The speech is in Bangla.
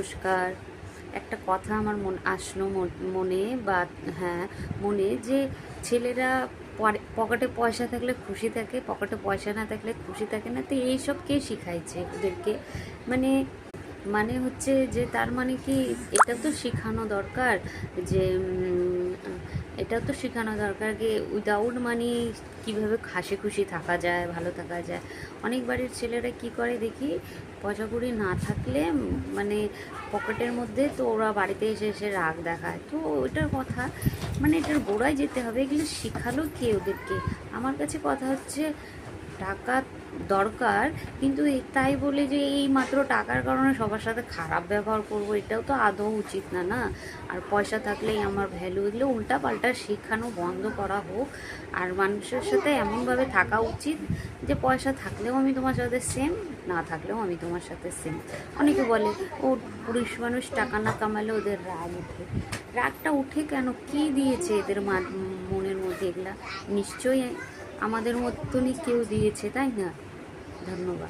নমস্কার। একটা কথা আমার আসলো মনে, বা হ্যাঁ মনে, যে ছেলেরা পকেটে পয়সা থাকলে খুশি থাকে, পকেটে পয়সা না থাকলে খুশি থাকে না। তো এইসব কে শিখাইছে ওদেরকে? মানে মানে হচ্ছে যে তার মানে কি এটা তো শেখানো দরকার যে এটা তো শেখানো দরকার যে উইদাউট মানি কীভাবে হাসি খুশি থাকা যায়, ভালো থাকা যায়। অনেক বাড়ির ছেলেরা কি করে দেখি, পয়সা কড়ি না থাকলে মানে পকেটের মধ্যে, তো ওরা বাড়িতে এসে এসে রাগ দেখায়। তো ওইটার কথা মানে এটার গোড়ায় যেতে হবে। এগুলো শেখালো কে ওদেরকে? আমার কাছে কথা হচ্ছে টাকা দরকার, কিন্তু তাই বলে যে এই মাত্র টাকার কারণে সবার সাথে খারাপ ব্যবহার করব, এটাও তো আদৌ উচিত না, না? আর পয়সা থাকলেই আমার ভ্যালু, এগুলো উল্টা পাল্টা শেখানো বন্ধ করা হোক। আর মানুষের সাথে এমনভাবে থাকা উচিত যে পয়সা থাকলেও আমি তোমার সাথে সেম, না থাকলেও আমি তোমার সাথে সেম। অনেকে বলে ও পুরুষ মানুষ টাকা না কামালে ওদের রাগ উঠে। রাগটা উঠে কেন? কী দিয়েছে এদের মনের মধ্যে? এগুলা নিশ্চয়ই আমাদের মতনই কেউ দিয়েছে, তাই না? ধন্যবাদ।